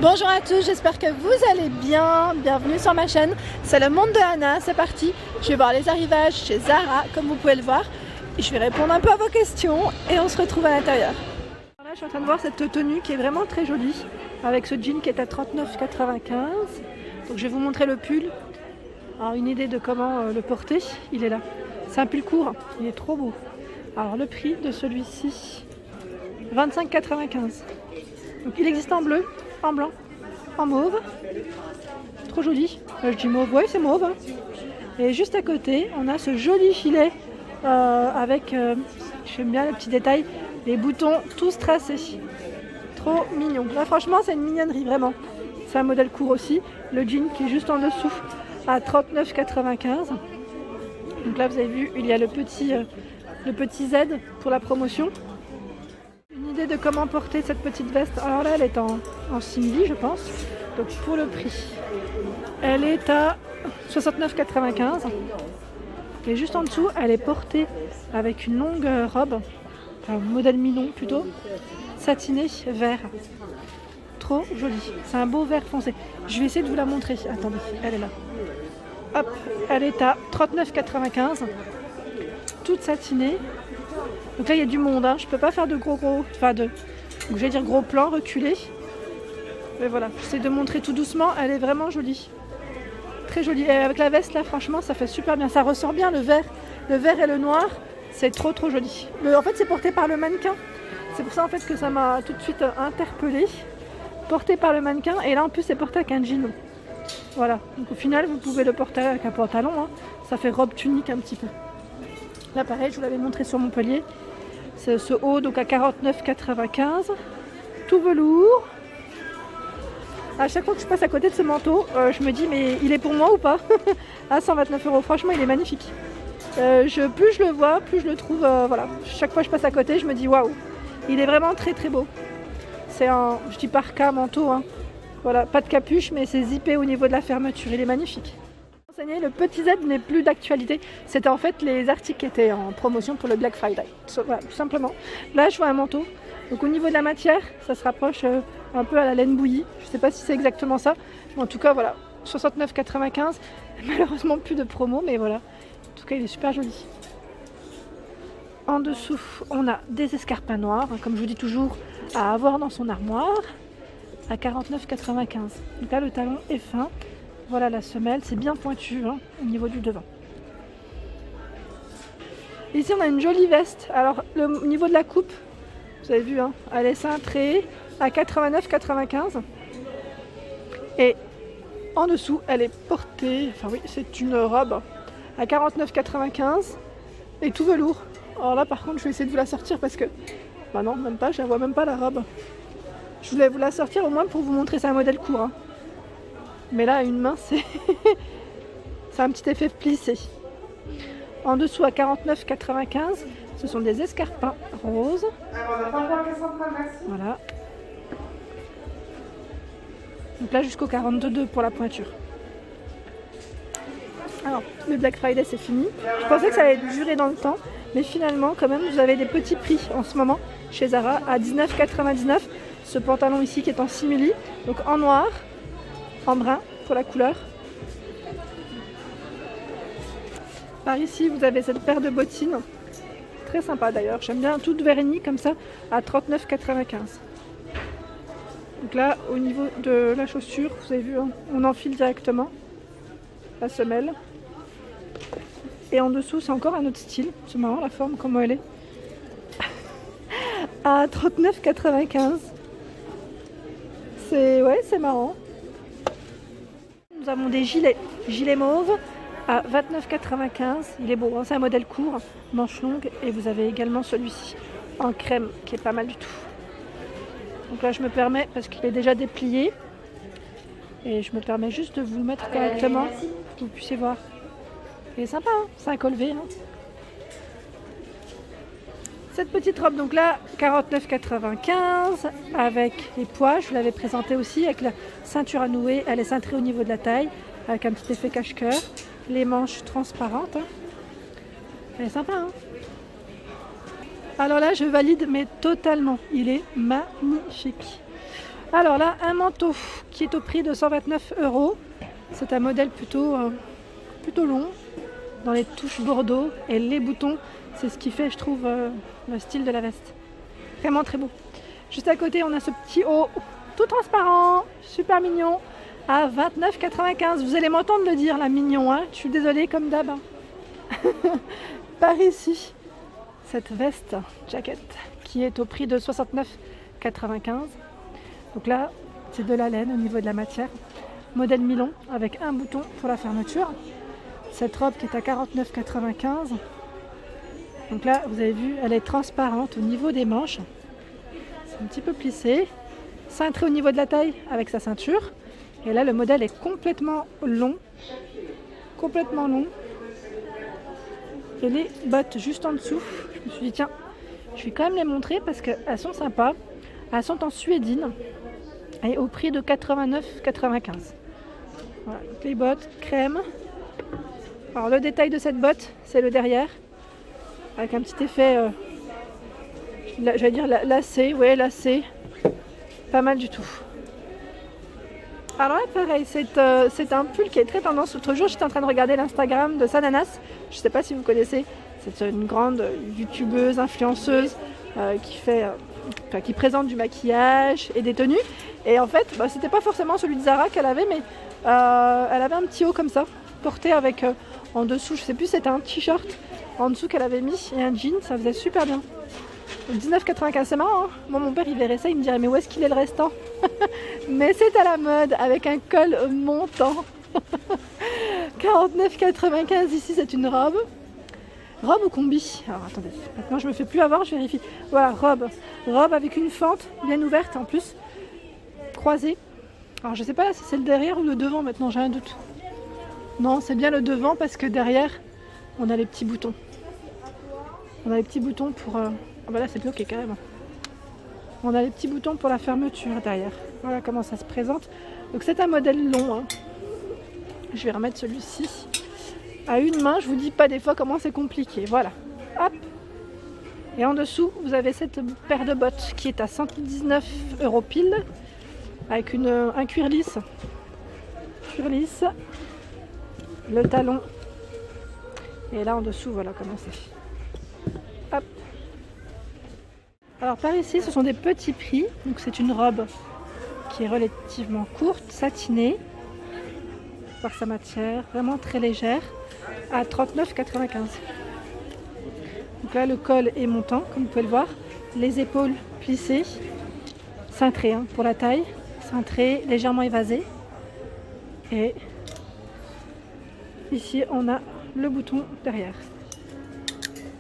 Bonjour à tous, j'espère que vous allez bien. Bienvenue sur ma chaîne, c'est le monde de Anna, c'est parti. Je vais voir les arrivages chez Zara, comme vous pouvez le voir. Je vais répondre un peu à vos questions et on se retrouve à l'intérieur. Là, je suis en train de voir cette tenue qui est vraiment très jolie, avec ce jean qui est à 39,95 €. Donc je vais vous montrer le pull. Alors une idée de comment le porter, il est là. C'est un pull court, il est trop beau. Alors le prix de celui-ci, 25,95 €. Donc il existe en bleu, en blanc, en mauve. Trop joli. Je dis mauve, ouais c'est mauve. Hein. Et juste à côté, on a ce joli gilet avec, j'aime bien les petits détails, les boutons tous tracés. Trop mignon. Là franchement c'est une mignonnerie vraiment. C'est un modèle court aussi. Le jean qui est juste en dessous à 39,95 €. Donc là vous avez vu, il y a le petit Z pour la promotion. Une idée de comment porter cette petite veste. Alors là elle est en simili je pense. Donc pour le prix, elle est à 69,95 €. Et juste en dessous elle est portée avec une longue robe, enfin modèle mi-long plutôt, satiné vert. Trop joli. C'est un beau vert foncé. Je vais essayer de vous la montrer. Attendez, elle est là. Hop, elle est à 39,95 €. Toute satinée. Donc là il y a du monde, hein. Je peux pas faire de gros plan reculé. Mais voilà, j'essaie de montrer tout doucement, elle est vraiment jolie. Très jolie. Et avec la veste là franchement ça fait super bien. Ça ressort bien le vert et le noir. C'est trop joli. En fait c'est porté par le mannequin. C'est pour ça en fait que ça m'a tout de suite interpellée. Porté par le mannequin et là en plus c'est porté avec un jean. Voilà, donc au final vous pouvez le porter avec un pantalon, hein. Ça fait robe tunique un petit peu. Là pareil, je vous l'avais montré sur Montpellier. C'est ce haut donc à 49,95 €. Tout velours. À chaque fois que je passe à côté de ce manteau, je me dis mais il est pour moi ou pas? À 129 €, franchement il est magnifique. Plus je le vois, plus je le trouve, voilà. Chaque fois que je passe à côté, je me dis waouh, il est vraiment très beau. C'est un, je dis parka manteau, hein. Voilà, pas de capuche mais c'est zippé au niveau de la fermeture, il est magnifique. Le petit Z n'est plus d'actualité, c'était en fait les articles qui étaient en promotion pour le Black Friday, voilà, tout simplement. Là je vois un manteau, donc au niveau de la matière, ça se rapproche un peu à la laine bouillie, je sais pas si c'est exactement ça, mais en tout cas voilà, 69,95 €, malheureusement plus de promo, mais voilà, en tout cas il est super joli. En dessous, on a des escarpins noirs, hein, comme je vous dis toujours, à avoir dans son armoire, à 49,95 €. Donc là le talon est fin. Voilà la semelle, c'est bien pointu, hein, au niveau du devant. Ici on a une jolie veste. Alors au niveau de la coupe, vous avez vu, hein, elle est cintrée à 89,95 €. Et en dessous elle est portée, enfin oui c'est une robe à 49,95 € et tout velours. Alors là par contre je vais essayer de vous la sortir parce que, bah non même pas, je la vois même pas la robe. Je voulais vous la sortir au moins pour vous montrer, c'est un modèle court, hein. Mais là, à une main, c'est un petit effet plissé. En dessous, à 49,95 €, ce sont des escarpins roses. Voilà. Donc là, jusqu'au 42 pour la pointure. Alors, le Black Friday, c'est fini. Je pensais que ça allait durer dans le temps. Mais finalement, quand même, vous avez des petits prix en ce moment chez Zara à 19,99 €. Ce pantalon ici qui est en simili, donc en noir, en brun pour la couleur. Par ici vous avez cette paire de bottines, très sympa d'ailleurs, j'aime bien, toute vernie comme ça, à 39,95 €. Donc là au niveau de la chaussure, vous avez vu, hein, on enfile directement la semelle. Et en dessous c'est encore un autre style, c'est marrant la forme, comment elle est. À 39,95 €. C'est marrant. Nous avons des gilets mauves à 29,95 €. Il est beau, hein, c'est un modèle court, manche longue. Et vous avez également celui-ci en crème qui est pas mal du tout. Donc là je me permets, parce qu'il est déjà déplié, et je me permets juste de vous le mettre correctement pour que vous puissiez voir. Il est sympa, hein, c'est un col V, hein. Cette petite robe, donc là, 49,95 € avec les pois, je vous l'avais présenté aussi, avec la ceinture à nouer, elle est cintrée au niveau de la taille, avec un petit effet cache-cœur, les manches transparentes, hein. Elle est sympa, hein. Alors là, je valide, mais totalement, il est magnifique. Alors là, un manteau qui est au prix de 129 €. C'est un modèle plutôt long, dans les touches bordeaux et les boutons. C'est ce qui fait, je trouve, le style de la veste. Vraiment très beau. Juste à côté, on a ce petit haut tout transparent, super mignon, à 29,95 €. Vous allez m'entendre le dire, là, mignon, hein. Je suis désolée, comme d'hab. Par ici, cette veste, jacket, qui est au prix de 69,95 €. Donc là, c'est de la laine au niveau de la matière. Modèle Milon, avec un bouton pour la fermeture. Cette robe qui est à 49,95 €. Donc là, vous avez vu, elle est transparente au niveau des manches. C'est un petit peu plissé. Cintré au niveau de la taille avec sa ceinture. Et là, le modèle est complètement long. Complètement long. Et les bottes juste en dessous. Je me suis dit, tiens, je vais quand même les montrer parce qu'elles sont sympas. Elles sont en suédine. Et au prix de 89,95 €. Voilà, donc les bottes crème. Alors le détail de cette botte, c'est le derrière. Avec un petit effet, je vais dire lacé. Ouais, lacé. Pas mal du tout. Alors là, pareil, c'est un pull qui est très tendance. L'autre jour, j'étais en train de regarder l'Instagram de Sananas. Je ne sais pas si vous connaissez. C'est une grande youtubeuse, influenceuse qui présente du maquillage et des tenues. Et en fait, c'était pas forcément celui de Zara qu'elle avait, mais elle avait un petit haut comme ça, porté avec en dessous, je sais plus, c'était un t-shirt en dessous qu'elle avait mis et un jean, ça faisait super bien. 19,95 €, c'est marrant, hein. Moi, mon père, il verrait ça, il me dirait, mais où est-ce qu'il est le restant? Mais c'est à la mode, avec un col montant. 49,95 € ici, c'est une robe. Robe ou combi? Alors attendez, maintenant je me fais plus avoir, je vérifie. Voilà, robe. Robe avec une fente bien ouverte en plus, croisée. Alors je sais pas si c'est le derrière ou le devant maintenant, j'ai un doute. Non, c'est bien le devant parce que derrière, on a les petits boutons. On a les petits boutons pour... Ah bah là c'est bloqué carrément. On a les petits boutons pour la fermeture derrière. Voilà comment ça se présente. Donc c'est un modèle long, hein. Je vais remettre celui-ci à une main. Je vous dis pas des fois comment c'est compliqué. Voilà. Hop. Et en dessous, vous avez cette paire de bottes qui est à 119 € pile. Avec un cuir lisse. Cuir lisse. Le talon. Et là en dessous, voilà comment c'est. Hop. Alors par ici, ce sont des petits prix. Donc c'est une robe qui est relativement courte, satinée. Par sa matière, vraiment très légère. À 39,95 €. Donc là, le col est montant, comme vous pouvez le voir. Les épaules plissées. Cintré, hein, pour la taille. Cintré, légèrement évasé. Et ici, on a le bouton derrière.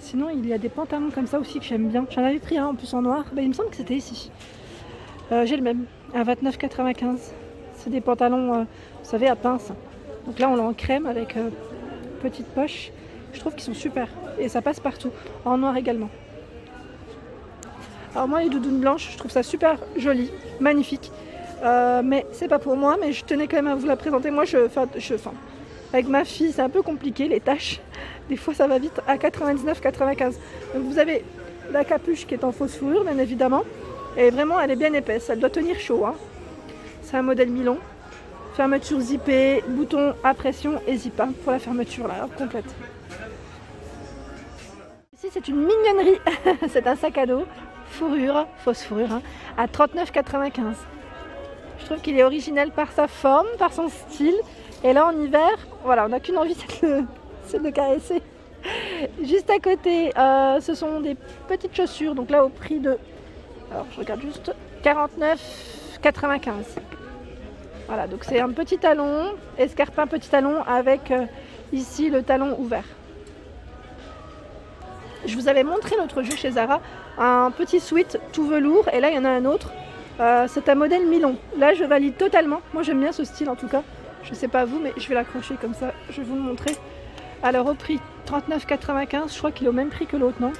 Sinon, il y a des pantalons comme ça aussi que j'aime bien. J'en avais pris un en plus en noir. Il me semble que c'était ici. J'ai le même, à 29,95 €. C'est des pantalons, vous savez, à pince. Donc là, on l'a en crème avec petite poche. Je trouve qu'ils sont super. Et ça passe partout. En noir également. Alors moi, les doudounes blanches, je trouve ça super joli, magnifique. Mais c'est pas pour moi, mais je tenais quand même à vous la présenter. Moi, avec ma fille, c'est un peu compliqué, les tâches. Des fois, ça va vite, à 99,95 €. Donc vous avez la capuche qui est en fausse fourrure, bien évidemment. Et vraiment, elle est bien épaisse. Elle doit tenir chaud, hein. C'est un modèle Milon. Fermeture zippée, bouton à pression et zip, hein, pour la fermeture là, complète. Ici, c'est une mignonnerie. C'est un sac à dos, fourrure, fausse fourrure, hein, à 39,95 €. Je trouve qu'il est original par sa forme, par son style. Et là, en hiver, voilà, on n'a qu'une envie, c'est de le caresser. Juste à côté, ce sont des petites chaussures. Donc là, au prix de... Alors, je regarde juste... 49,95 €. Voilà, donc c'est un petit talon, escarpin petit talon avec ici le talon ouvert. Je vous avais montré l'autre jour chez Zara un petit sweat tout velours et là il y en a un autre. C'est un modèle Milon. Là je valide totalement. Moi j'aime bien ce style en tout cas. Je sais pas vous, mais je vais l'accrocher comme ça. Je vais vous le montrer. Alors au prix 39,95 €, je crois qu'il est au même prix que l'autre, non?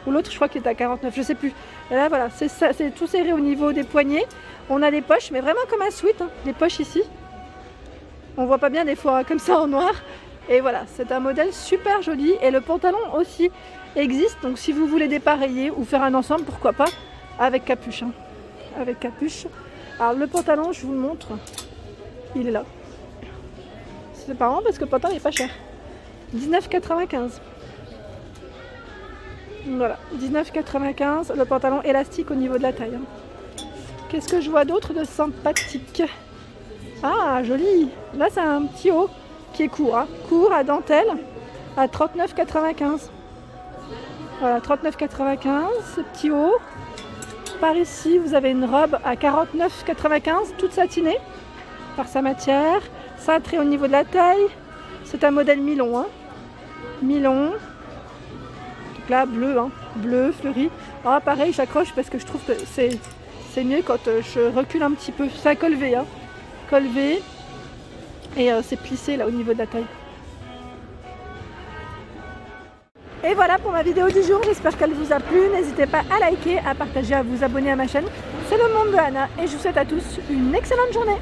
Ou l'autre je crois qu'il est à 49, je sais plus. Et là voilà, c'est ça, c'est tout serré au niveau des poignets. On a des poches, mais vraiment comme un sweat, hein, des poches ici. On voit pas bien des fois comme ça en noir. Et voilà, c'est un modèle super joli. Et le pantalon aussi existe. Donc si vous voulez dépareiller ou faire un ensemble, pourquoi pas, avec capuche. Hein. Avec capuche. Alors le pantalon, je vous le montre. Il est là. C'est pas marrant parce que le pantalon il est pas cher. 19,95. Voilà, 19,95 le pantalon élastique au niveau de la taille. Qu'est-ce que je vois d'autre de sympathique? Ah, joli! Là, c'est un petit haut qui est court, hein. Court à dentelle à 39,95. Voilà, 39,95 ce petit haut. Par ici, vous avez une robe à 49,95, toute satinée par sa matière, cintrée au niveau de la taille. C'est un modèle Milon, hein. Milon. Donc là, bleu, hein. Bleu, fleuri. Ah, pareil, j'accroche parce que je trouve que c'est mieux quand je recule un petit peu. C'est un col V, hein. Col V. Et c'est plissé là au niveau de la taille. Et voilà pour ma vidéo du jour, j'espère qu'elle vous a plu. N'hésitez pas à liker, à partager, à vous abonner à ma chaîne. C'est le monde de Anna et je vous souhaite à tous une excellente journée.